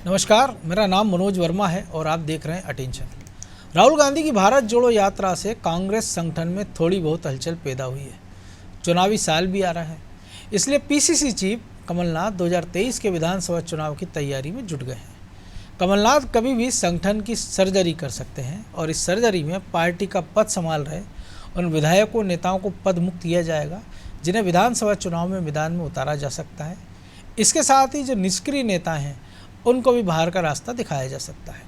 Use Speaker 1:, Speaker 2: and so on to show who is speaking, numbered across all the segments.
Speaker 1: नमस्कार, मेरा नाम मनोज वर्मा है और आप देख रहे हैं अटेंशन। राहुल गांधी की भारत जोड़ो यात्रा से कांग्रेस संगठन में थोड़ी बहुत हलचल पैदा हुई है। चुनावी साल भी आ रहा है, इसलिए पीसीसी चीफ कमलनाथ 2023 के विधानसभा चुनाव की तैयारी में जुट गए हैं। कमलनाथ कभी भी संगठन की सर्जरी कर सकते हैं और इस सर्जरी में पार्टी का पद संभाल रहे उन विधायकों नेताओं को पद मुक्त किया जाएगा जिन्हें विधानसभा चुनाव में मैदान में उतारा जा सकता है। इसके साथ ही जो निष्क्रिय नेता हैं उनको भी बाहर का रास्ता दिखाया जा सकता है।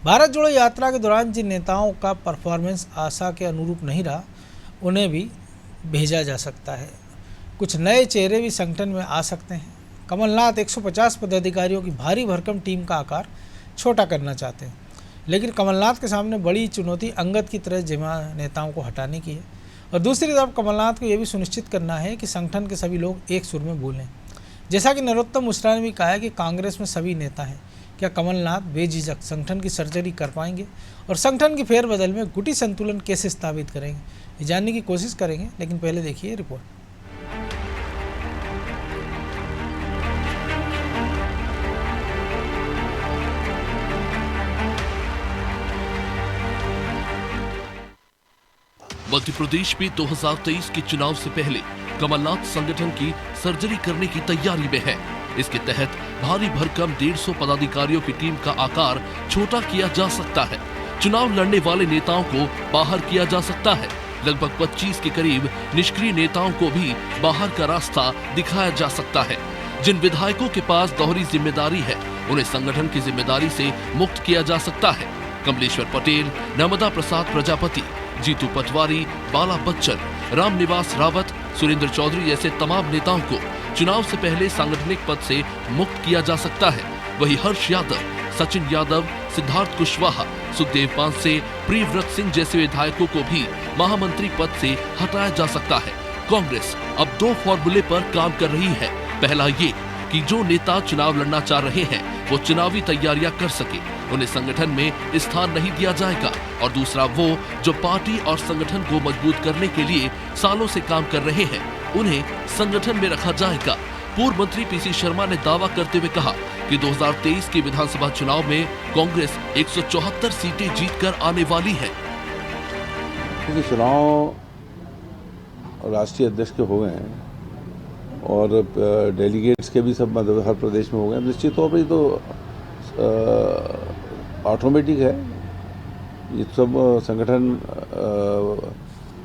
Speaker 1: भारत जोड़ो यात्रा के दौरान जिन नेताओं का परफॉर्मेंस आशा के अनुरूप नहीं रहा उन्हें भी भेजा जा सकता है। कुछ नए चेहरे भी संगठन में आ सकते हैं। कमलनाथ 150 पदाधिकारियों की भारी भरकम टीम का आकार छोटा करना चाहते हैं, लेकिन कमलनाथ के सामने बड़ी चुनौती अंगद की तरह जमा नेताओं को हटाने की है और दूसरी तरफ कमलनाथ को यह भी सुनिश्चित करना है कि संगठन के सभी लोग एक सुर में बोलें। जैसा कि नरोत्तम मिश्रा ने भी कहा है कि कांग्रेस में सभी नेता हैं, क्या कमलनाथ बेझिझक संगठन की सर्जरी कर पाएंगे और संगठन की फेरबदल में गुटी संतुलन कैसे स्थापित करेंगे, ये जानने की कोशिश करेंगे। लेकिन पहले देखिए रिपोर्ट।
Speaker 2: मध्य प्रदेश में 2023 के चुनाव से पहले कमलनाथ संगठन की सर्जरी करने की तैयारी में है। इसके तहत भारी भरकम 150 पदाधिकारियों की टीम का आकार छोटा किया जा सकता है। चुनाव लड़ने वाले नेताओं को बाहर किया जा सकता है। लगभग 25 के करीब निष्क्रिय नेताओं को भी बाहर का रास्ता दिखाया जा सकता है। जिन विधायकों के पास दोहरी जिम्मेदारी है उन्हें संगठन की जिम्मेदारी से मुक्त किया जा सकता है। कमलेश्वर पटेल, नर्मदा प्रसाद प्रजापति, जीतू पटवारी, बाला बच्चन, रामनिवास रावत, सुरेंद्र चौधरी जैसे तमाम नेताओं को चुनाव से पहले सांगठनिक पद से मुक्त किया जा सकता है। वहीं हर्ष यादव, सचिन यादव, सिद्धार्थ कुशवाहा, सुखदेव पांसे, प्रियव्रत सिंह जैसे विधायकों को भी महामंत्री पद से हटाया जा सकता है। कांग्रेस अब 2 फॉर्मूले पर काम कर रही है। पहला ये कि जो नेता चुनाव लड़ना चाह रहे हैं वो चुनावी तैयारियां कर सके, उन्हें संगठन में स्थान नहीं दिया जाएगा, और दूसरा वो जो पार्टी और संगठन को मजबूत करने के लिए सालों से काम कर रहे हैं उन्हें संगठन में रखा जाएगा। पूर्व मंत्री पीसी शर्मा ने दावा करते हुए कहा कि 2023 के विधानसभा चुनाव में कांग्रेस 174 सीटें जीतकर आने वाली है।
Speaker 3: क्योंकि चुनाव राष्ट्रीय अध्यक्ष के हो गए हैं और डेलीगेट्स के भी सब हर प्रदेश में हो गए, निश्चित तौर पर तो ऑटोमेटिक है, ये सब संगठन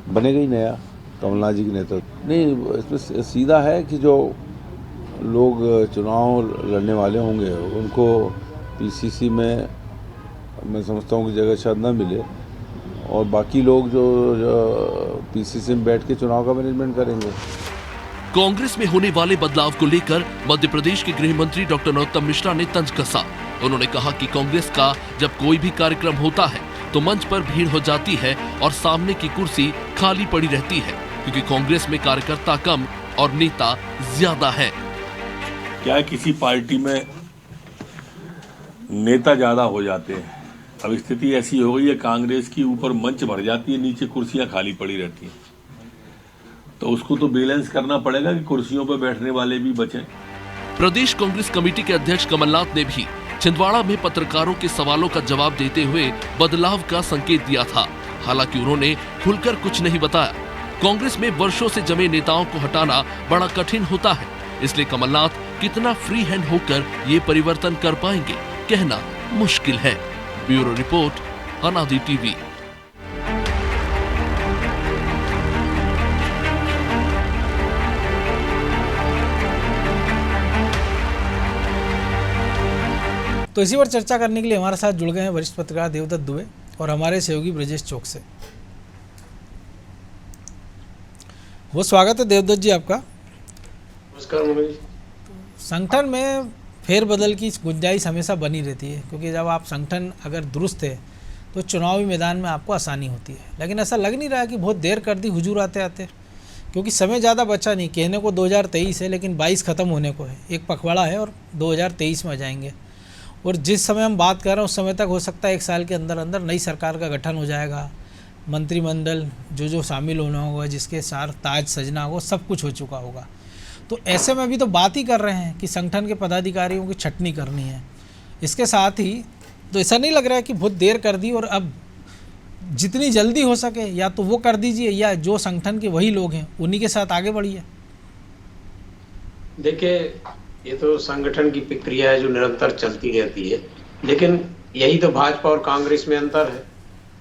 Speaker 3: बनेगा ही नया कमलनाथ जी के नेतृत्व। नहीं, इसमें सीधा है कि जो लोग चुनाव लड़ने वाले होंगे उनको पीसीसी में मैं समझता हूँ कि जगह शायद न मिले और बाकी लोग जो पीसीसी में बैठ के चुनाव का मैनेजमेंट करेंगे।
Speaker 2: कांग्रेस में होने वाले बदलाव को लेकर मध्य प्रदेश के गृह मंत्री डॉक्टर नरोत्तम मिश्रा ने तंज कसा। उन्होंने कहा कि कांग्रेस का जब कोई भी कार्यक्रम होता है तो मंच पर भीड़ हो जाती है और सामने की कुर्सी खाली पड़ी रहती है, क्योंकि कांग्रेस में कार्यकर्ता कम और नेता ज्यादा है।
Speaker 4: क्या किसी पार्टी में नेता ज्यादा हो जाते हैं, अब स्थिति ऐसी हो गई है कांग्रेस की, ऊपर मंच भर जाती है, नीचे कुर्सियां खाली पड़ी रहती हैं, तो उसको तो बैलेंस करना पड़ेगा कि कुर्सियों पर बैठने वाले भी बचें।
Speaker 2: प्रदेश कांग्रेस कमेटी के अध्यक्ष कमलनाथ ने भी छिंदवाड़ा में पत्रकारों के सवालों का जवाब देते हुए बदलाव का संकेत दिया था। हालांकि उन्होंने खुलकर कुछ नहीं बताया। कांग्रेस में वर्षों से जमे नेताओं को हटाना बड़ा कठिन होता है, इसलिए कमलनाथ कितना फ्री हैंड होकर ये परिवर्तन कर पाएंगे कहना मुश्किल है। ब्यूरो रिपोर्ट, अनादि टीवी।
Speaker 1: तो इसी पर चर्चा करने के लिए हमारे साथ जुड़ गए हैं वरिष्ठ पत्रकार देवदत्त दुबे और हमारे सहयोगी ब्रजेश चौक से। वो स्वागत है देवदत्त जी आपका।
Speaker 5: नमस्कार मनोज।
Speaker 1: संगठन में फेरबदल की गुंजाइश हमेशा बनी रहती है, क्योंकि जब आप संगठन अगर दुरुस्त है तो चुनावी मैदान में आपको आसानी होती है। लेकिन ऐसा लग नहीं रहा कि बहुत देर कर दी हुजूर आते आते, क्योंकि समय ज़्यादा बचा नहीं। कहने को 2023 है लेकिन 22 ख़त्म होने को है, एक पखवाड़ा है और 2023 में आ जाएंगे। और जिस समय हम बात कर रहे हैं उस समय तक हो सकता है 1 साल के अंदर अंदर नई सरकार का गठन हो जाएगा, मंत्रिमंडल जो शामिल होना होगा, जिसके साथ ताज सजना होगा, सब कुछ हो चुका होगा। तो ऐसे में भी तो बात ही कर रहे हैं कि संगठन के पदाधिकारियों की छटनी करनी है। इसके साथ ही तो ऐसा नहीं लग रहा है कि बहुत देर कर दी और अब जितनी जल्दी हो सके या तो वो कर दीजिए या जो संगठन के वही लोग हैं उन्हीं के साथ आगे बढ़िए?
Speaker 5: देखिए, ये तो संगठन की प्रक्रिया है जो निरंतर चलती रहती है, लेकिन यही तो भाजपा और कांग्रेस में अंतर है।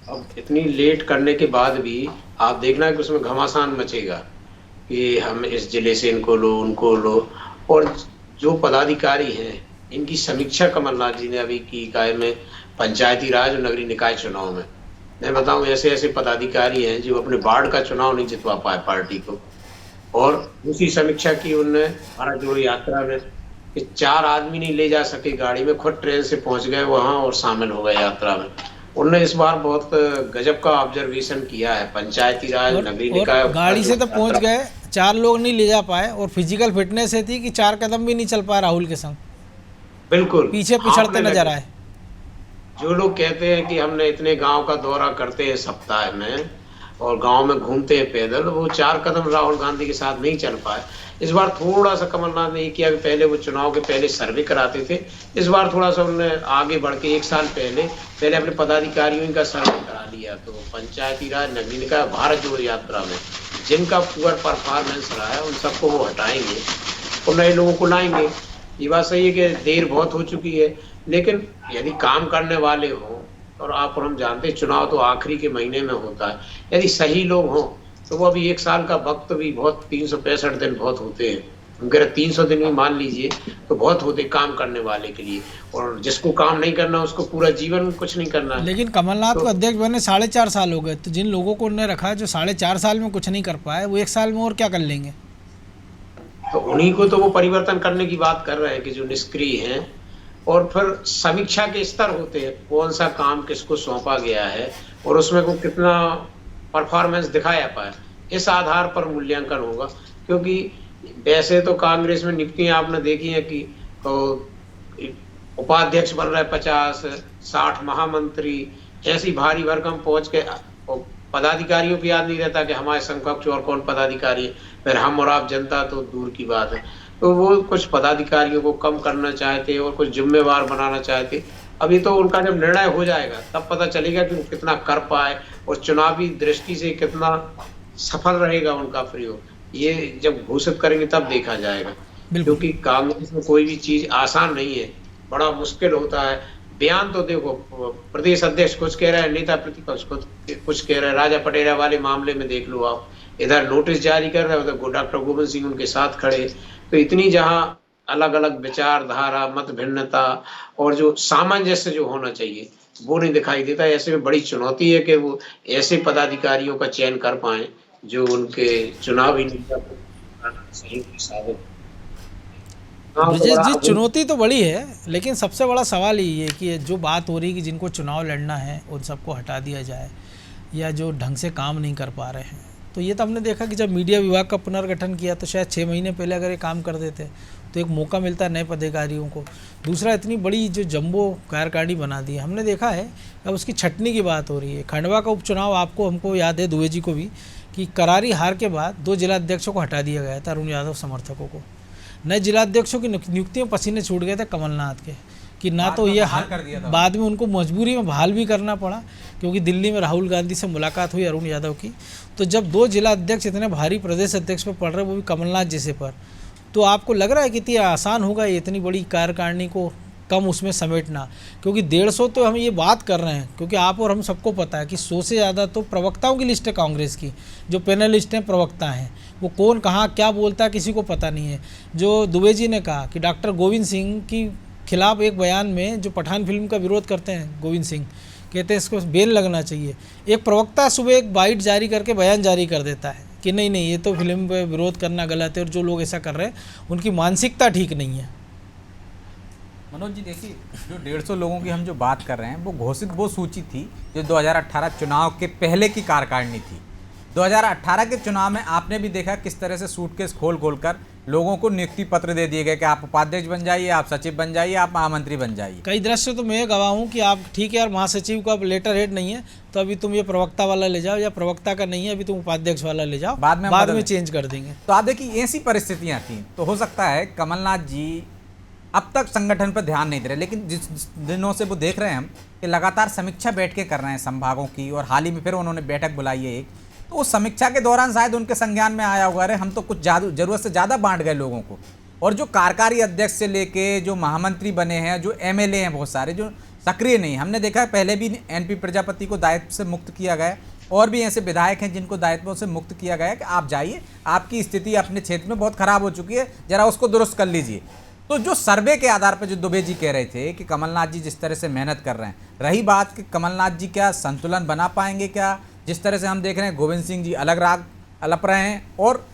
Speaker 5: अब इतनी लेट करने के बाद भी आप देखना कि उसमें घमासान मचेगा कि हम इस जिले से इनको लो, उनको लो, और जो पदाधिकारी हैं इनकी समीक्षा कमलनाथ जी ने अभी की इकाई में पंचायती राज और नगरीय निकाय चुनाव में। मैं बताऊं, ऐसे ऐसे पदाधिकारी हैं जो अपने वार्ड का चुनाव नहीं जितवा पाए पार्टी को, और दूसरी समीक्षा की उनने भारत जोड़ो यात्रा में कि 4 आदमी नहीं ले जा सके गाड़ी में, खुद ट्रेन से पहुंच गए वहां और शामिल हो गए यात्रा में। उनने इस बार बहुत गजब का ऑब्जर्वेशन किया है। पंचायती राज, नगरीय निकाय,
Speaker 1: गाड़ी से तो पहुंच गए, 4 लोग नहीं ले जा पाए, और फिजिकल फिटनेस थी कि 4 कदम भी नहीं चल पाए राहुल के संग,
Speaker 5: बिल्कुल
Speaker 1: पीछे पिछड़ते नजर आए।
Speaker 5: जो लोग कहते हैं कि हमने इतने गांव का दौरा करते हैं सप्ताह में और गांव में घूमते हैं पैदल, वो 4 कदम राहुल गांधी के साथ नहीं चल पाए। इस बार थोड़ा सा कमलनाथ ने ये किया कि पहले वो चुनाव के पहले सर्वे कराते थे, इस बार थोड़ा सा उन्होंने आगे बढ़ के 1 साल पहले अपने पदाधिकारियों का सर्वे करा लिया। तो पंचायती राज, नगरीय निकाय, भारत जोड़ो यात्रा में जिनका पूरा परफॉर्मेंस रहा है उन सबको वो हटाएंगे और नए लोगों को लाएंगे। ये बात सही है कि देर बहुत हो चुकी है, लेकिन यदि काम करने वाले हों, और आप और हम जानते हैं चुनाव तो आखिरी के महीने में होता है, यदि सही लोग हों तो वो अभी 1 साल का वक्त भी बहुत, 365 दिन बहुत होते हैं, अगर 300 दिन भी मान लीजिए तो बहुत होते काम करने वाले के लिए, और जिसको काम नहीं करना उसको पूरा जीवन कुछ नहीं करना है।
Speaker 1: लेकिन कमलनाथ को अध्यक्ष बने 4.5 साल हो गए, तो जिन लोगों को उन्होंने रखा जो 4.5 साल में कुछ नहीं कर पाए, वो 1 साल में और क्या कर लेंगे?
Speaker 5: तो उन्हीं को तो वो परिवर्तन करने की बात कर रहे हैं कि जो निष्क्रिय हैं, और फिर समीक्षा के स्तर होते हैं, कौन सा काम किसको सौंपा गया है और उसमें को कितना परफॉर्मेंस दिखाया पाए, इस आधार पर मूल्यांकन होगा। क्योंकि वैसे तो कांग्रेस में नियुक्तियां आपने देखी हैं कि उपाध्यक्ष बन रहे 50-60 महामंत्री, ऐसी भारी भरकम पहुंच के पदाधिकारियों को याद नहीं रहता कि हमारे समकक्ष और कौन पदाधिकारी है, फिर हम और आप जनता तो दूर की बात है। तो वो कुछ पदाधिकारियों को कम करना चाहते और कुछ जिम्मेवार बनाना चाहते। अभी तो उनका जब निर्णय हो जाएगा तब पता चलेगा कि वो कितना कर पाए और चुनावी दृष्टि से कितना सफल रहेगा उनका प्रयोग। ये जब घोषित करेंगे तब देखा जाएगा, क्योंकि कांग्रेस में कोई भी चीज आसान नहीं है, बड़ा मुश्किल होता है। बयान तो देखो, प्रदेश अध्यक्ष कुछ कह रहा है, नेता प्रतिपक्ष कुछ कह रहा है। राजा पटेरा वाले मामले में देख लो आप, इधर नोटिस जारी कर रहे हैं, उधर डॉक्टर गोविंद सिंह उनके साथ खड़े। तो इतनी जहां अलग अलग विचारधारा, मत भिन्नता और जो सामंजस्य जो होना चाहिए वो नहीं दिखाई देता। ऐसे में बड़ी चुनौती है कि वो ऐसे पदाधिकारियों का चयन कर पाए जो उनके चुनावी
Speaker 1: ब्रजेश जी, चुनौती तो बड़ी है, लेकिन सबसे बड़ा सवाल यही है कि जो बात हो रही है कि जिनको चुनाव लड़ना है उन सबको हटा दिया जाए, या जो ढंग से काम नहीं कर पा रहे हैं। तो ये तो हमने देखा कि जब मीडिया विभाग का पुनर्गठन किया तो शायद 6 महीने पहले अगर ये काम कर देते तो एक मौका मिलता है नए पदाधिकारियों को। दूसरा, इतनी बड़ी जो जंबो कार्यकारिणी बना दी हमने देखा है, अब उसकी छटनी की बात हो रही है। खंडवा का उपचुनाव आपको हमको याद है, दुबे जी को भी, कि करारी हार के बाद 2 जिलाध्यक्षों को हटा दिया गया था, अरुण यादव समर्थकों को। नए जिलाध्यक्षों की नियुक्तियों पसीने छूट गए थे कमलनाथ के, कि ना तो ये बाद में उनको मजबूरी में बहाल भी करना पड़ा, क्योंकि दिल्ली में राहुल गांधी से मुलाकात हुई अरुण यादव की। तो जब 2 जिला अध्यक्ष इतने भारी प्रदेश अध्यक्ष पर पड़ रहे, वो भी कमलनाथ जैसे पर, तो आपको लग रहा है कि इतनी आसान होगा ये इतनी बड़ी कार्यकारिणी को कम उसमें समेटना? क्योंकि 150 तो हम ये बात कर रहे हैं, क्योंकि आप और हम सबको पता है कि 100 से ज़्यादा तो प्रवक्ताओं की लिस्ट है कांग्रेस की, जो पैनलिस्ट हैं प्रवक्ता हैं, वो कौन कहाँ क्या बोलता है किसी को पता नहीं है। जो दुबे जी ने कहा कि डॉक्टर गोविंद सिंह की खिलाफ एक बयान में, जो पठान फिल्म का विरोध करते हैं गोविंद सिंह, कहते हैं इसको बैन लगना चाहिए। एक प्रवक्ता सुबह एक बाइट जारी करके बयान जारी कर देता है कि नहीं नहीं ये तो फिल्म पे विरोध करना गलत है, और जो लोग ऐसा कर रहे हैं उनकी मानसिकता ठीक नहीं है।
Speaker 6: मनोज जी, देखिए, जो 150 लोगों की हम जो बात कर रहे हैं वो घोषित वो सूची थी जो 2018 चुनाव के पहले की कार्यकारिणी थी। 2018 के चुनाव में आपने भी देखा किस तरह से सूटकेस खोल खोल कर लोगों को नियुक्ति पत्र दे दिए गए कि आप उपाध्यक्ष बन जाइए, आप सचिव बन जाइए, आप महामंत्री बन जाइए।
Speaker 1: कई दृश्य तो मैं गवाह हूँ कि आप ठीक है यार, महासचिव का लेटर हेड नहीं है तो अभी तुम ये प्रवक्ता वाला ले जाओ, या प्रवक्ता का नहीं है अभी तुम उपाध्यक्ष वाला ले जाओ, बाद में चेंज कर देंगे।
Speaker 6: तो आप देखिए ऐसी परिस्थितियाँ थी, तो हो सकता है कमलनाथ जी अब तक संगठन पर ध्यान नहीं दे रहे, लेकिन जिस दिनों से वो देख रहे हैं हम कि लगातार समीक्षा बैठकें कर रहे हैं संभागों की, और हाल ही में फिर उन्होंने बैठक बुलाई है एक, तो उस समीक्षा के दौरान शायद उनके संज्ञान में आया होगा, अरे हम तो कुछ जरूरत से ज़्यादा बांट गए लोगों को। और जो कार्यकारी अध्यक्ष से लेके जो महामंत्री बने हैं, जो एमएलए हैं बहुत सारे जो सक्रिय नहीं, हमने देखा है पहले भी एनपी प्रजापति को दायित्व से मुक्त किया गया, और भी ऐसे विधायक हैं जिनको दायित्वों से मुक्त किया गया कि आप जाइए, आपकी स्थिति अपने क्षेत्र में बहुत खराब हो चुकी है, जरा उसको दुरुस्त कर लीजिए। तो जो सर्वे के आधार पर जो दुबे जी कह रहे थे कि कमलनाथ जी जिस तरह से मेहनत कर रहे हैं, रही बात कि कमलनाथ जी क्या संतुलन बना पाएंगे क्या, जिस तरह से हम देख रहे हैं गोविंद सिंह जी अलग राग अलप रहे हैं और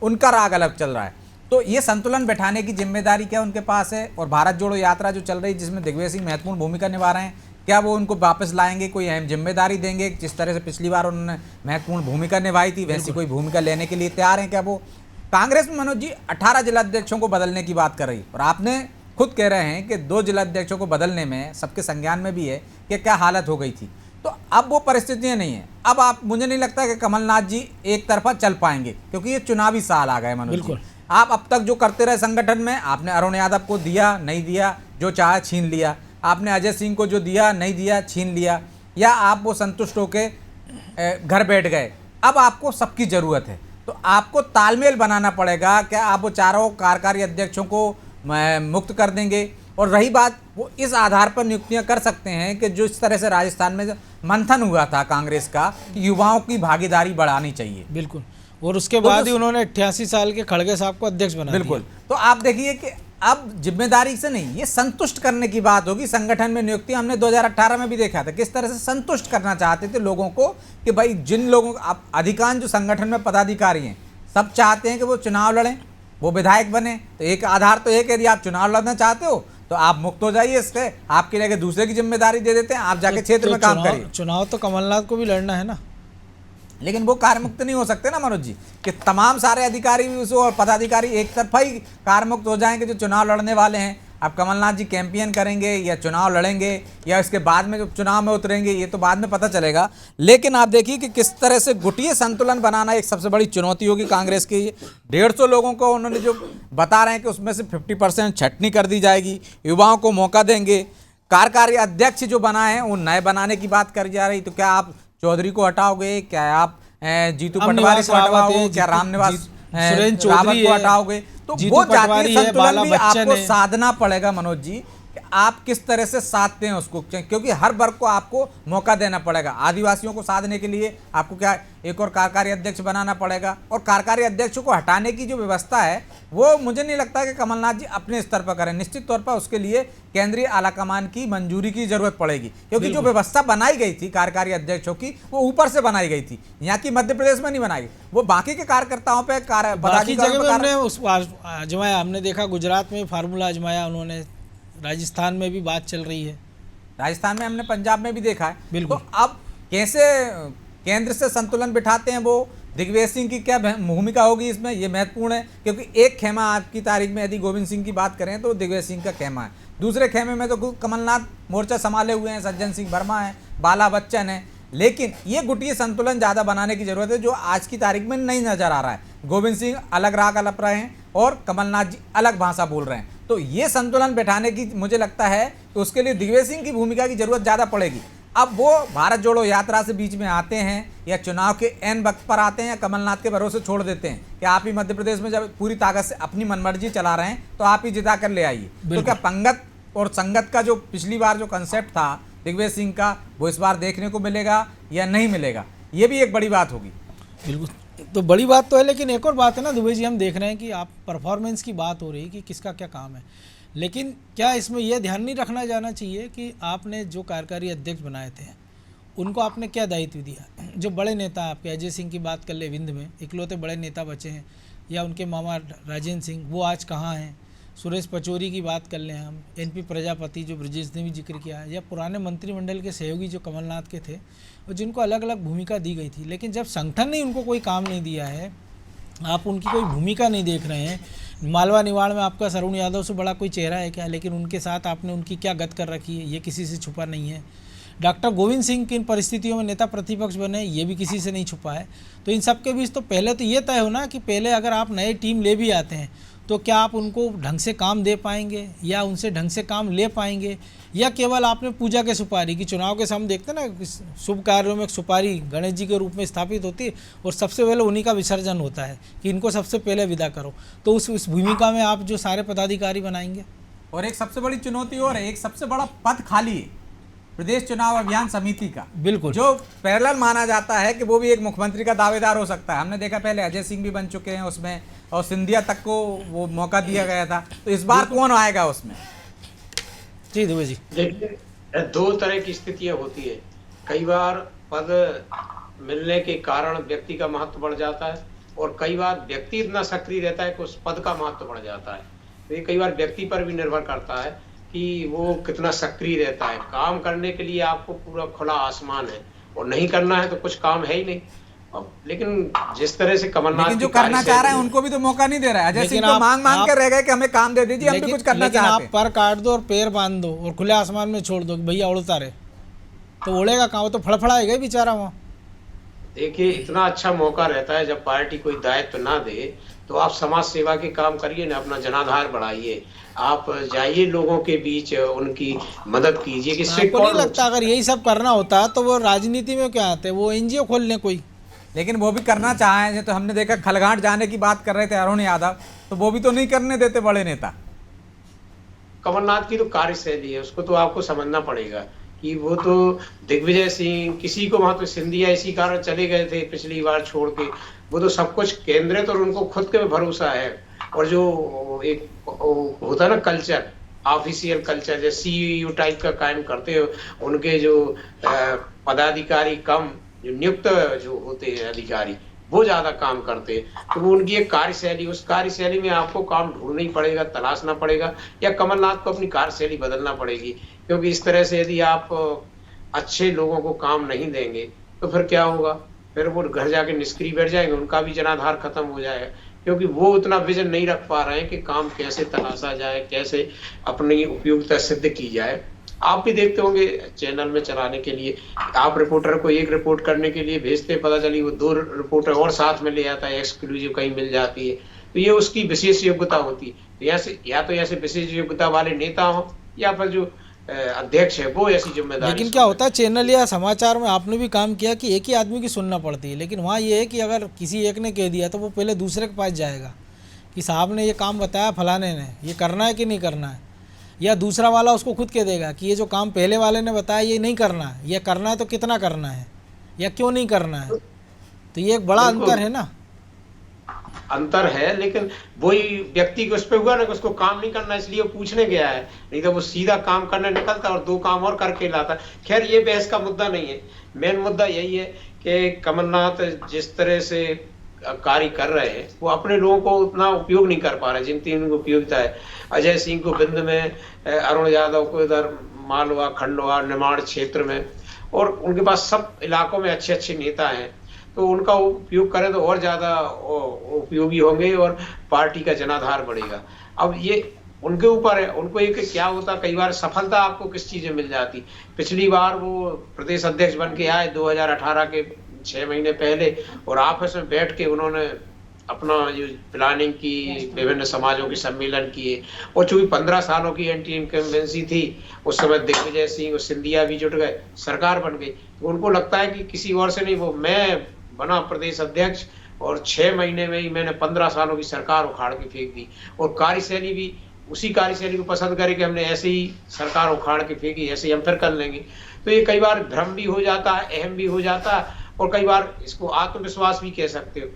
Speaker 6: उनका राग अलग चल रहा है, तो ये संतुलन बैठाने की जिम्मेदारी क्या उनके पास है? और भारत जोड़ो यात्रा जो चल रही है जिसमें दिग्विजय सिंह महत्वपूर्ण भूमिका निभा रहे हैं, क्या वो उनको वापस लाएंगे, कोई अहम जिम्मेदारी देंगे? जिस तरह से पिछली बार उन्होंने महत्वपूर्ण भूमिका निभाई थी वैसी कोई भूमिका लेने के लिए तैयार हैं क्या वो? कांग्रेस में मनोज जी 18 जिलाध्यक्षों को बदलने की बात कर रही, और आपने खुद कह रहे हैं कि 2 जिलाध्यक्षों को बदलने में सबके संज्ञान में भी है कि क्या हालत हो गई थी। तो अब वो परिस्थितियां नहीं है। अब आप, मुझे नहीं लगता कि कमलनाथ जी एक तरफा चल पाएंगे, क्योंकि ये चुनावी साल आ गए मनोज जी। आप अब तक जो करते रहे संगठन में, आपने अरुण यादव को दिया नहीं दिया, जो चाहे छीन लिया, आपने अजय सिंह को जो दिया नहीं दिया छीन लिया, या आप वो संतुष्ट होके घर बैठ गए। अब आपको सबकी ज़रूरत है, तो आपको तालमेल बनाना पड़ेगा। क्या आप वो चारों कार्यकारी अध्यक्षों को मुक्त कर देंगे? और रही बात, वो इस आधार पर नियुक्तियां कर सकते हैं कि जो इस तरह से राजस्थान में मंथन हुआ था कांग्रेस का कि युवाओं की भागीदारी बढ़ानी चाहिए।
Speaker 1: बिल्कुल, और उसके बाद ही उन्होंने 88 साल के खड़गे साहब को अध्यक्ष बना दिया।
Speaker 6: बिल्कुल, तो आप देखिए कि अब जिम्मेदारी से नहीं, ये संतुष्ट करने की बात होगी। संगठन में नियुक्ति हमने 2018 में भी देखा था किस तरह से संतुष्ट करना चाहते थे लोगों को कि भाई जिन लोगों को, अधिकांश जो संगठन में पदाधिकारी हैं सब चाहते हैं कि वो चुनाव लड़ें, वो विधायक बने। तो एक आधार तो एक, यदि आप चुनाव लड़ना चाहते हो तो आप मुक्त हो जाइए इससे, आपके लिए दूसरे की जिम्मेदारी दे देते हैं, आप जाके क्षेत्र में काम करिए।
Speaker 1: चुनाव तो कमलनाथ को भी लड़ना है ना,
Speaker 6: लेकिन वो कार्यमुक्त नहीं हो सकते ना मनोज जी, कि तमाम सारे अधिकारी भी और पदाधिकारी एक तरफा ही कार्यमुक्त हो जाएंगे जो चुनाव लड़ने वाले हैं। अब कमलनाथ जी कैंपेन करेंगे या चुनाव लड़ेंगे या इसके बाद में जो चुनाव में उतरेंगे, ये तो बाद में पता चलेगा। लेकिन आप देखिए कि किस तरह से गुटीय संतुलन बनाना एक सबसे बड़ी चुनौती होगी कांग्रेस की। 150 लोगों को उन्होंने जो बता रहे हैं कि उसमें से 50% छटनी कर दी जाएगी, युवाओं को मौका देंगे। कार्यकारी अध्यक्ष जो बनाए हैं वो नए बनाने की बात करी जा रही, तो क्या आप चौधरी को हटाओगे, क्या आप जीतू पटवारी को हटाओगे, क्या रामनिवास
Speaker 1: सुरेंद्र
Speaker 6: रावत
Speaker 1: चौधरी
Speaker 6: को हटाओगे? तो वो जातीय संतुलन भी आपको साधना पड़ेगा मनोज जी, कि आप किस तरह से साधते हैं उसको, क्योंकि हर वर्ग को आपको मौका देना पड़ेगा। आदिवासियों को साधने के लिए आपको क्या एक और कार्यकारी अध्यक्ष बनाना पड़ेगा, और कार्यकारी अध्यक्ष को हटाने की जो व्यवस्था है वो मुझे नहीं लगता कि कमलनाथ जी अपने स्तर पर करें। निश्चित तौर पर उसके लिए केंद्रीय आलाकमान की मंजूरी की जरूरत पड़ेगी, क्योंकि जो व्यवस्था बनाई गई थी कार्यकारी अध्यक्षों की वो ऊपर से बनाई गई थी, यहाँ की मध्य प्रदेश में नहीं बनाई गई, वो बाकी के कार्यकर्ताओं पर
Speaker 1: आजमाया। हमने देखा गुजरात में फार्मूला आजमाया उन्होंने, राजस्थान में भी बात चल रही है,
Speaker 6: राजस्थान में हमने, पंजाब में भी देखा है।
Speaker 1: बिल्कुल।
Speaker 6: तो अब कैसे केंद्र से संतुलन बिठाते हैं वो, दिग्विजय सिंह की क्या भूमिका होगी इसमें, ये महत्वपूर्ण है। क्योंकि एक खेमा आज की तारीख में यदि गोविंद सिंह की बात करें तो दिग्विजय सिंह का खेमा है, दूसरे खेमे में तो कमलनाथ मोर्चा संभाले हुए हैं, सज्जन सिंह वर्मा है, बाला बच्चन है। लेकिन ये गुटीय संतुलन ज़्यादा बनाने की जरूरत है, जो आज की तारीख में नहीं नजर आ रहा है। गोविंद सिंह अलग राग अलप रहे हैं और कमलनाथ जी अलग भाषा बोल रहे हैं, तो ये संतुलन बैठाने की मुझे लगता है कि उसके लिए दिग्विजय सिंह की भूमिका की जरूरत ज़्यादा पड़ेगी। अब वो भारत जोड़ो यात्रा से बीच में आते हैं या चुनाव के एन वक्त पर आते हैं, या कमलनाथ के भरोसे छोड़ देते हैं कि आप ही मध्य प्रदेश में जब पूरी ताकत से अपनी मनमर्जी चला रहे हैं तो आप ही जिता कर ले आइए। तो क्या पंगत और संगत का जो पिछली बार जो कंसेप्ट था दिग्विजय सिंह का, वो इस बार देखने को मिलेगा या नहीं मिलेगा, ये भी एक बड़ी बात होगी।
Speaker 1: बिल्कुल, तो बड़ी बात तो है, लेकिन एक और बात है ना दुबे जी, हम देख रहे हैं कि आप परफॉर्मेंस की बात हो रही है कि किसका क्या काम है, लेकिन क्या इसमें यह ध्यान नहीं रखना जाना चाहिए कि आपने जो कार्यकारी अध्यक्ष बनाए थे उनको आपने क्या दायित्व दिया? जो बड़े नेता आपके, अजय सिंह की बात कर ले, विंध्य में इकलौते बड़े नेता बचे हैं, या उनके मामा राजेंद्र सिंह, वो आज कहाँ हैं? सुरेश पचौरी की बात कर लें हम, एनपी प्रजापति जो ब्रजेश ने भी जिक्र किया, या पुराने मंत्रिमंडल के सहयोगी जो कमलनाथ के थे, और जिनको अलग अलग भूमिका दी गई थी, लेकिन जब संगठन ने उनको कोई काम नहीं दिया है, आप उनकी कोई भूमिका नहीं देख रहे हैं। मालवा निवाड़ में आपका अरुण यादव से बड़ा कोई चेहरा है क्या? लेकिन उनके साथ आपने उनकी क्या गत कर रखी है, ये किसी से छुपा नहीं है। डॉक्टर गोविंद सिंह किन परिस्थितियों में नेता प्रतिपक्ष बने, ये भी किसी से नहीं छुपा है। तो इन सब के बीच तो पहले तो ये तय हो ना कि पहले अगर आप नई टीम ले भी आते हैं तो क्या आप उनको ढंग से काम दे पाएंगे या उनसे ढंग से काम ले पाएंगे, या केवल आपने पूजा के सुपारी की चुनाव के समय देखते हैं ना, शुभ कार्यों में एक सुपारी गणेश जी के रूप में स्थापित होती है और सबसे पहले उन्हीं का विसर्जन होता है कि इनको सबसे पहले विदा करो, तो उस भूमिका में आप जो सारे पदाधिकारी बनाएंगे।
Speaker 6: और एक सबसे बड़ी चुनौती और है, एक सबसे बड़ा पद खाली है प्रदेश चुनाव अभियान समिति का,
Speaker 1: बिल्कुल,
Speaker 6: जो पैरेलल माना जाता है कि वो भी एक मुख्यमंत्री का दावेदार हो सकता है। हमने देखा पहले अजय सिंह भी बन चुके हैं उसमें, और सिंधिया तक को वो मौका दिया गया था, तो इस बार कौन आएगा उसमें?
Speaker 1: जी दुबे जी।
Speaker 5: देखिए, दो तरह की स्थितियां होती है। कई बार पद मिलने के कारण व्यक्ति का महत्व बढ़ जाता है, और कई बार व्यक्ति इतना सक्रिय रहता है कि उस पद का महत्व बढ़ जाता है। तो ये कई बार व्यक्ति पर भी निर्भर करता है कि वो कितना सक्रिय रहता है। काम करने के लिए आपको पूरा खुला आसमान है, और नहीं करना है तो कुछ काम है ही नहीं। अब लेकिन जिस तरह से कमलनाथ,
Speaker 6: लेकिन जो करना चाह रहे हैं उनको भी तो मौका नहीं दे रहा है। अजय सिंह तो मांग कर रह गए कि हमें काम दे दीजिए, हम भी कुछ करना चाहते हैं।
Speaker 1: आप पर काट दो और पैर बांध दो और खुले आसमान में छोड़ दो कि भैया उड़ता रहे, तो उड़ेगा कहाँ? वो तो फड़फड़ाएगा ही बेचारा वहाँ।
Speaker 5: देखिए, इतना अच्छा मौका रहता है जब पार्टी कोई दायित्व ना दे तो आप समाज सेवा के काम करिए ना, अपना जनाधार बढ़ाइए, आप जाइए लोगों के बीच, उनकी मदद कीजिए। किससे
Speaker 1: आपको नहीं लगता अगर यही सब करना होता तो वो राजनीति में क्या आते, वो एनजीओ खोल लें कोई?
Speaker 6: लेकिन वो भी करना चाहें तो हमने देखा खलघाट जाने की बात कर रहे थे अरुण यादव, तो वो भी तो नहीं करने देते बड़े नेता।
Speaker 5: कमलनाथ की तो कार्यशैली है, उसको तो आपको समझना पड़ेगा कि वो तो दिग्विजय सिंह, किसी को वहां तो सिंधिया इसी कारण चले गए थे पिछली बार छोड़ के। वो तो सब कुछ केंद्रित, और उनको खुद के भरोसा है। और जो एक होता है ना कल्चर, ऑफिशियल कल्चर, जैसे सीईओ टाइप का कायम करते हो, उनके जो पदाधिकारी कम, जो नियुक्त जो होते हैं अधिकारी वो ज्यादा काम करते हैं, तो वो उनकी एक कार्यशैली, उस कार्यशैली में आपको काम ढूंढना ही पड़ेगा, तलाशना पड़ेगा, या कमलनाथ को अपनी कार्यशैली बदलना पड़ेगी। क्योंकि इस तरह से यदि आप अच्छे लोगों को काम नहीं देंगे तो फिर क्या होगा? फिर वो घर जाके निष्क्रिय बैठ जाएंगे, उनका भी जनाधार खत्म हो जाएगा, क्योंकि वो उतना विजन नहीं रख पा रहे हैं कि काम कैसे तलाशा जाए, कैसे अपनी उपयोगिता सिद्ध की जाए। आप भी देखते होंगे चैनल में चलाने के लिए आप रिपोर्टर को एक रिपोर्ट करने के लिए भेजते, पता चली वो 2 रिपोर्टर और साथ में ले आता है, एक्सक्लूसिव कहीं मिल जाती है, तो ये उसकी विशेष योग्यता होती है। तो या तो ऐसे विशेष योग्यता वाले नेता हो, या फिर जो अध्यक्ष है वो ऐसी जिम्मेदारी।
Speaker 1: लेकिन क्या होता है, चैनल या समाचार में आपने भी काम किया कि एक ही आदमी की सुनना पड़ती है, लेकिन वहाँ ये है कि अगर किसी एक ने कह दिया तो वो पहले दूसरे के पास जाएगा कि साहब ने ये काम बताया, फलाने ने, ये करना है कि नहीं करना है, या दूसरा वाला उसको खुद कह देगा कि ये जो काम पहले वाले ने बताया ये नहीं करना है, ये करना है तो कितना करना है या क्यों नहीं करना है। तो ये एक बड़ा अंतर है ना,
Speaker 5: अंतर है। लेकिन वही व्यक्ति को उस पर हुआ ना कि उसको काम नहीं करना, इसलिए वो पूछने गया है, नहीं तो वो सीधा काम करने निकलता और 2 काम और करके लाता। खैर, ये बहस का मुद्दा नहीं है। मेन मुद्दा यही है कि कमलनाथ जिस तरह से कार्य कर रहे हैं वो अपने लोगों को उतना उपयोग नहीं कर पा रहे जिनकी उनको उपयोगिता है। अजय सिंह को बिंद में, अरुण यादव को इधर मालवा, खंडवा, निमाड़ क्षेत्र में, और उनके पास सब इलाकों में अच्छे अच्छे नेता हैं, तो उनका उपयोग करें तो और ज्यादा उपयोगी होंगे और पार्टी का जनाधार बढ़ेगा। अब ये उनके ऊपर है, उनको एक क्या होता, कई बार सफलता आपको किस चीज में मिल जाती। पिछली बार वो प्रदेश अध्यक्ष बन के आए 2018 के 6 महीने पहले, और आपस में बैठ के उन्होंने अपना जो प्लानिंग की, विभिन्न समाजों के सम्मेलन किए, और चूंकि 15 सालों की एंटी इनकम्बेंसी थी उस समय दिग्विजय सिंह और सिंधिया भी जुट गए, सरकार बन गई। तो उनको लगता है कि किसी और से नहीं, वो मैं बना प्रदेश अध्यक्ष और 6 महीने में ही मैंने 15 सालों की सरकार उखाड़ के फेंक दी, और कार्यशैली भी उसी कार्यशैली को पसंद करे कि हमने ऐसे ही सरकार उखाड़ के फेंकी, ऐसे ही हम फिर कर लेंगे। तो ये कई बार भ्रम भी हो जाता है, अहम भी हो जाता है, और कई बार इसको आत्मविश्वास भी कह सकते हो।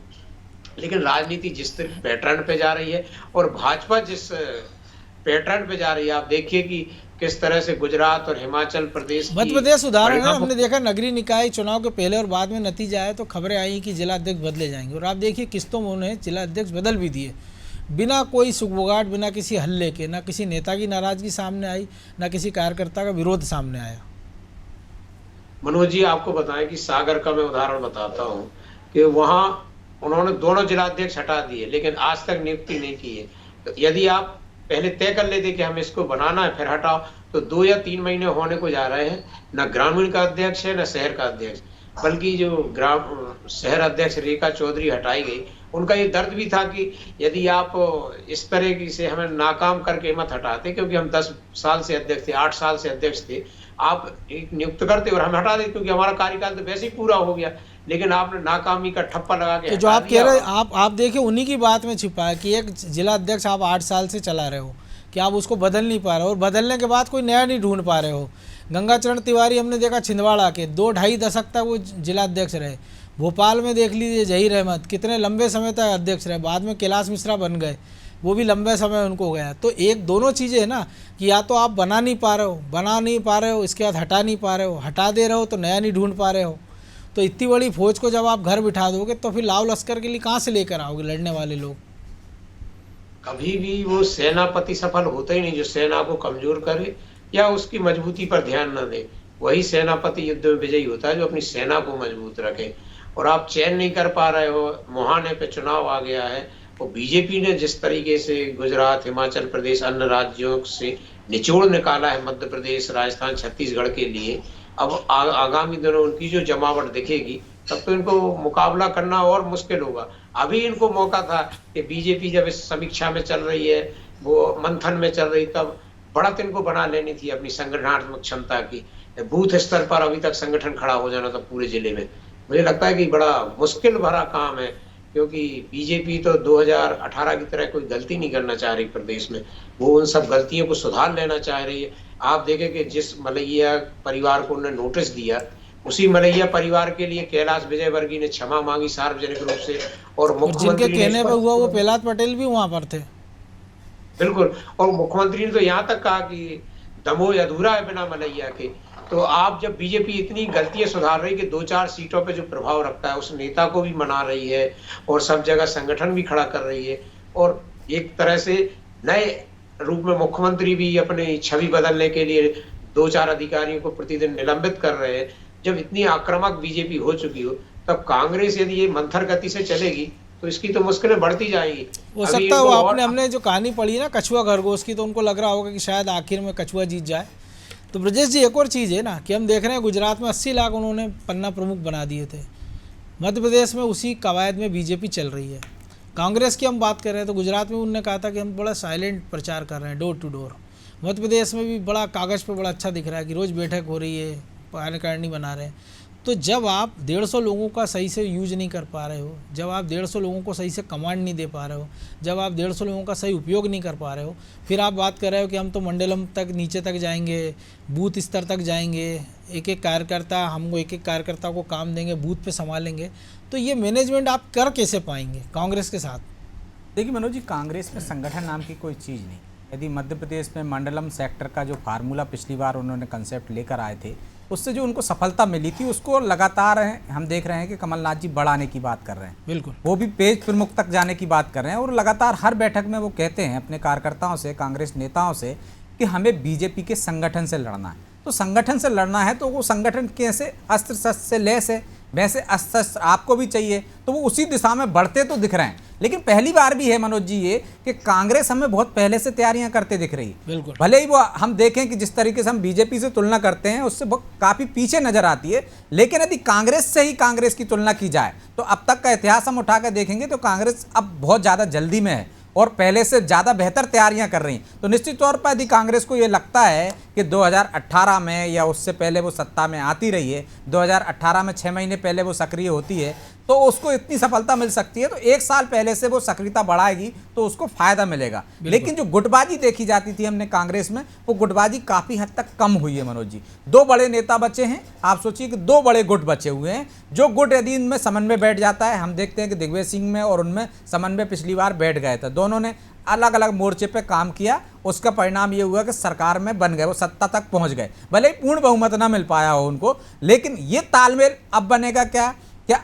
Speaker 5: लेकिन राजनीति जिस पैटर्न पे जा रही है और भाजपा जिस पैटर्न पे जा रही है, आप देखिए कि किस तरह से गुजरात और हिमाचल प्रदेश,
Speaker 1: मध्य प्रदेश उदाहरण है। हमने देखा नगरीय निकाय चुनाव के पहले और बाद में नतीजा आया तो खबरें आई कि जिला अध्यक्ष बदले जाएंगे, और आप देखिए किस्तों में उन्हें जिला अध्यक्ष बदल भी दिए, बिना कोई सुगबुगाहट, बिना किसी हल्ले के, ना किसी नेता की नाराजगी सामने आई, ना किसी कार्यकर्ता का विरोध सामने आया।
Speaker 5: मनोज जी, आपको बताएं कि सागर का मैं उदाहरण बताता हूँ कि वहाँ उन्होंने दोनों जिला अध्यक्ष हटा दिए, लेकिन आज तक नियुक्ति नहीं की है। तो यदि आप पहले तय कर लेते कि हम इसको बनाना है फिर हटाओ, तो 2 या 3 महीने होने को जा रहे हैं, न ग्रामीण का अध्यक्ष है न शहर का अध्यक्ष, बल्कि जो शहर अध्यक्ष रेखा चौधरी हटाई गई उनका ये दर्द भी था कि यदि आप इस तरह की से हमें नाकाम करके मत हटाते, क्योंकि हम 10 साल से अध्यक्ष थे, 8 साल से अध्यक्ष थे, आप एक नियुक्त करते और हम हटा देते, क्योंकि हमारा कार्यकाल तो वैसे ही पूरा हो गया, लेकिन आपने नाकामी का ठप्पा लगा के
Speaker 1: तो जो आप कह रहे हैं, आप देखिए उन्हीं की बात में छिपा है कि एक जिला अध्यक्ष आप 8 साल से चला रहे हो कि आप उसको बदल नहीं पा रहे हो, और बदलने के बाद कोई नया नहीं ढूंढ पा रहे हो। गंगाचरण तिवारी हमने देखा छिंदवाड़ा के 2-2.5 दशक तक वो जिला अध्यक्ष रहे। भोपाल में देख लीजिए जहीर अहमद कितने लंबे समय तक अध्यक्ष रहे, बाद में कैलाश मिश्रा बन गए, वो भी लंबे समय उनको गया। तो एक दोनों चीज़ें है ना कि या तो आप बना नहीं पा रहे हो, इसके बाद हटा नहीं पा रहे हो, हटा दे रहे हो तो नया नहीं ढूंढ पा रहे हो। तो इतनी बड़ी फौज को जब आप घर बिठा दोगे तो फिर लाव लश्कर के लिए कहाँ से लेकर आओगे लड़ने वाले लोग?
Speaker 5: कभी भी वो सेनापति सफल होता ही नहीं जो सेना को कमजोर करे या उसकी मजबूती पर ध्यान न दे। वही सेनापति युद्ध में विजयी होता है जो अपनी सेना को मजबूत रखे। और आप चयन नहीं कर पा रहे हो, मुहाने पे चुनाव आ गया है। वो बीजेपी ने जिस तरीके से गुजरात, हिमाचल प्रदेश, अन्य राज्यों से निचोड़ निकाला है, मध्य प्रदेश, राजस्थान, छत्तीसगढ़ के लिए, अब आगामी दिनों उनकी जो जमावट दिखेगी तब तो इनको मुकाबला करना और मुश्किल होगा। अभी इनको मौका था कि बीजेपी जब इस समीक्षा में चल रही है, वो मंथन में चल रही, तब बढ़त इनको बना लेनी थी अपनी संगठनात्मक क्षमता की। बूथ स्तर पर अभी तक संगठन खड़ा हो जाना था पूरे जिले में। मुझे लगता है कि बड़ा मुश्किल भरा काम है, क्योंकि बीजेपी तो 2018 की तरह कोई गलती नहीं करना चाह रही प्रदेश में, वो उन सब गलतियों को सुधार लेना चाह रही है। आप देखें कि जिस मलैया परिवार को उन्होंने नोटिस दिया, उसी मलैया परिवार के लिए कैलाश विजयवर्गीय ने क्षमा मांगी सार्वजनिक रूप से, और
Speaker 1: जिनके कहने पे हुआ वो प्रहलाद पटेल भी वहां पर थे।
Speaker 5: बिल्कुल, और मुख्यमंत्री ने तो यहाँ तक कहा कि दमोह अधूरा है बिना मलैया के। तो आप जब बीजेपी इतनी गलतियां सुधार रही कि 2-4 सीटों पे जो प्रभाव रखता है उस नेता को भी मना रही है और सब जगह संगठन भी खड़ा कर रही है, और एक तरह से नए रूप में मुख्यमंत्री भी अपनी छवि बदलने के लिए 2-4 अधिकारियों को प्रतिदिन निलंबित कर रहे हैं, जब इतनी आक्रामक बीजेपी हो चुकी हो, तब कांग्रेस यदि ये मंथर गति से चलेगी तो इसकी तो मुश्किलें बढ़ती जाएंगी।
Speaker 1: हो सकता है वो हमने जो कहानी पढ़ी ना कछुआ खरगोश की, तो उनको लग रहा होगा कि शायद आखिर में कछुआ जीत जाए। तो ब्रजेश जी, एक और चीज़ है ना कि हम देख रहे हैं गुजरात में 80 लाख उन्होंने पन्ना प्रमुख बना दिए थे। मध्य प्रदेश में उसी कवायद में बीजेपी चल रही है। कांग्रेस की हम बात कर रहे हैं तो गुजरात में उन्होंने कहा था कि हम बड़ा साइलेंट प्रचार कर रहे हैं, door to door. Madhya Pradesh में भी बड़ा कागज़ पर बड़ा अच्छा दिख रहा है कि रोज़ बैठक हो रही है, कार्यकारिणी बना रहे हैं। तो जब आप 150 लोगों का सही से यूज नहीं कर पा रहे हो, जब आप 150 लोगों को सही से कमांड नहीं दे पा रहे हो, जब आप 150 लोगों का सही उपयोग नहीं कर पा रहे हो, फिर आप बात कर रहे हो कि हम तो मंडलम तक, नीचे तक जाएंगे, बूथ स्तर तक जाएंगे, एक एक कार्यकर्ता को काम देंगे, बूथ पे संभालेंगे, तो ये मैनेजमेंट आप कर कैसे पाएंगे कांग्रेस के साथ?
Speaker 6: देखिए मनोज जी, कांग्रेस में संगठन नाम की कोई चीज़ नहीं। यदि मध्य प्रदेश में मंडलम सेक्टर का जो फार्मूला पिछली बार उन्होंने कंसेप्ट लेकर आए थे, उससे जो उनको सफलता मिली थी, उसको लगातार हम देख रहे हैं कि कमलनाथ जी बढ़ाने की बात कर रहे हैं।
Speaker 1: बिल्कुल,
Speaker 6: वो भी पेज प्रमुख तक जाने की बात कर रहे हैं, और लगातार हर बैठक में वो कहते हैं अपने कार्यकर्ताओं से, कांग्रेस नेताओं से, कि हमें बीजेपी के संगठन से लड़ना है। तो संगठन से लड़ना है तो वो संगठन कैसे अस्त्र शस्त्र से लैस है, वैसे अस्त्र शस्त्र आपको भी चाहिए, तो वो उसी दिशा में बढ़ते तो दिख रहे हैं। लेकिन पहली बार भी है मनोज जी ये कि कांग्रेस हमें बहुत पहले से तैयारियां करते दिख रही है।
Speaker 1: बिल्कुल,
Speaker 6: भले ही वो हम देखें कि जिस तरीके से हम बीजेपी से तुलना करते हैं उससे बहुत काफ़ी पीछे नजर आती है, लेकिन यदि कांग्रेस से ही कांग्रेस की तुलना की जाए तो अब तक का इतिहास हम उठा कर देखेंगे तो कांग्रेस अब बहुत ज़्यादा जल्दी में है और पहले से ज़्यादा बेहतर तैयारियां कर रही हैं। तो निश्चित तौर पर यदि कांग्रेस को ये लगता है कि 2018 में या उससे पहले वो सत्ता में आती रही है, 2018 में 6 महीने पहले वो सक्रिय होती है, तो उसको इतनी सफलता मिल सकती है, तो 1 साल पहले से वो सक्रियता बढ़ाएगी तो उसको फायदा मिलेगा। लेकिन जो गुटबाजी देखी जाती थी हमने कांग्रेस में, वो गुटबाजी काफ़ी हद तक कम हुई है मनोज जी। 2 बड़े नेता बचे हैं, आप सोचिए कि 2 बड़े गुट बचे हुए हैं। जो गुट यदि इनमें समन्वय बैठ जाता है, हम देखते हैं कि दिग्विजय सिंह में और उनमें समन्वय पिछली बार बैठ गए थे, दोनों ने अलग अलग मोर्चे पे काम किया, उसका परिणाम ये हुआ कि सरकार में बन गए, वो सत्ता तक पहुंच गए। भले ही पूर्ण बहुमत ना मिल पाया हो उनको, लेकिन ये तालमेल अब बनेगा क्या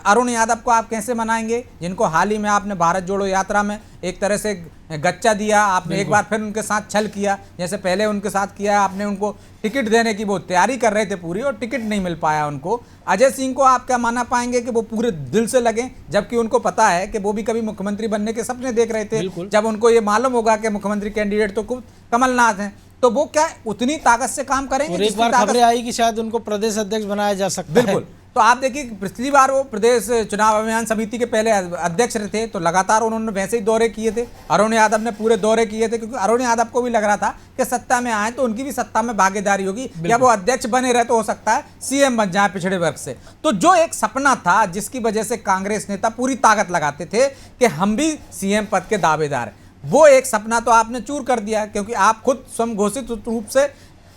Speaker 6: अरुण यादव को आप कैसे मनाएंगे, जिनको हाल ही में आपने भारत जोड़ो यात्रा में एक तरह से गच्चा दिया, आपने एक बार फिर उनके साथ छल किया, जैसे पहले उनके साथ किया, आपने उनको टिकट देने की वो तैयारी कर रहे थे पूरी और टिकट नहीं मिल पाया उनको। अजय सिंह को आप क्या माना पाएंगे कि वो पूरे दिल से लगे, जबकि उनको पता है कि वो भी कभी मुख्यमंत्री बनने के सपने देख रहे थे। जब उनको ये मालूम होगा कि मुख्यमंत्री कैंडिडेट तो खुद कमलनाथ हैं, तो वो क्या उतनी ताकत से काम करेंगे?
Speaker 1: और एक बार खबरें आई कि शायद उनको प्रदेश अध्यक्ष बनाया जा सकता है।
Speaker 6: बिल्कुल, तो आप देखिए कि पिछली बार वो प्रदेश चुनाव अभियान समिति के पहले अध्यक्ष थे, तो लगातार उन्होंने वैसे ही दौरे किए थे। अरुण यादव ने पूरे दौरे किए थे, क्योंकि अरुण यादव को भी लग रहा था कि सत्ता में आए तो उनकी भी सत्ता में भागीदारी होगी, या वो अध्यक्ष बने रहे तो हो सकता है सीएम बन जाए पिछड़े वर्ग से। तो जो एक सपना था, जिसकी वजह से कांग्रेस नेता पूरी ताकत लगाते थे कि हम भी सीएम पद के दावेदार हैं, वो एक सपना तो आपने चूर कर दिया, क्योंकि आप खुद स्वयं घोषित रूप से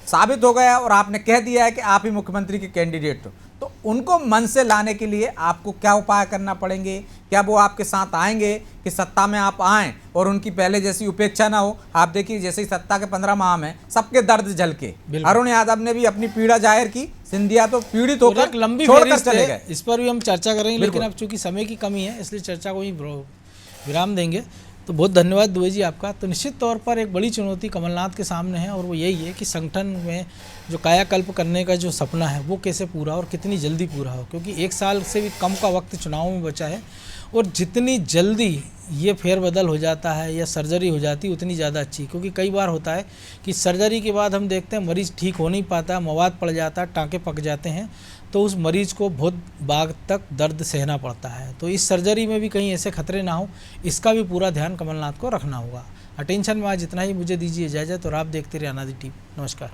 Speaker 6: साबित हो गया और आपने कह दिया है कि आप ही मुख्यमंत्री के कैंडिडेट हो। तो उनको मन से लाने के लिए आपको क्या उपाय करना पड़ेंगे? क्या वो आपके साथ आएंगे कि सत्ता में आप आएं और उनकी पहले जैसी उपेक्षा ना हो? आप देखिए जैसे ही सत्ता के 15 माह में सबके दर्द झलके, अरुण यादव ने भी अपनी पीड़ा जाहिर की, सिंधिया तो पीड़ित होकर
Speaker 1: एक लंबी
Speaker 6: छोड़कर
Speaker 1: फहरिस्त
Speaker 6: चले
Speaker 1: है,
Speaker 6: गए।
Speaker 1: इस पर भी हम चर्चा करेंगे, लेकिन अब चूंकि समय की कमी है इसलिए चर्चा को ही विराम देंगे। तो बहुत धन्यवाद दुबे जी आपका। तो निश्चित तौर पर एक बड़ी चुनौती कमलनाथ के सामने है, और वो यही है कि संगठन में जो कायाकल्प करने का जो सपना है वो कैसे पूरा और कितनी जल्दी पूरा हो, क्योंकि 1 साल से भी कम का वक्त चुनाव में बचा है, और जितनी जल्दी ये फेरबदल हो जाता है या सर्जरी हो जाती है उतनी ज़्यादा अच्छी। क्योंकि कई बार होता है कि सर्जरी के बाद हम देखते हैं मरीज़ ठीक हो नहीं पाता, मवाद पड़ जाता है, टाँके पक जाते हैं, तो उस मरीज़ को बहुत बाद तक दर्द सहना पड़ता है। तो इस सर्जरी में भी कहीं ऐसे खतरे ना हो, इसका भी पूरा ध्यान कमलनाथ को रखना होगा। अटेंशन में आज इतना ही, मुझे दीजिए इजाज़त और आप देखते रहिए आनादि टीवी। नमस्कार।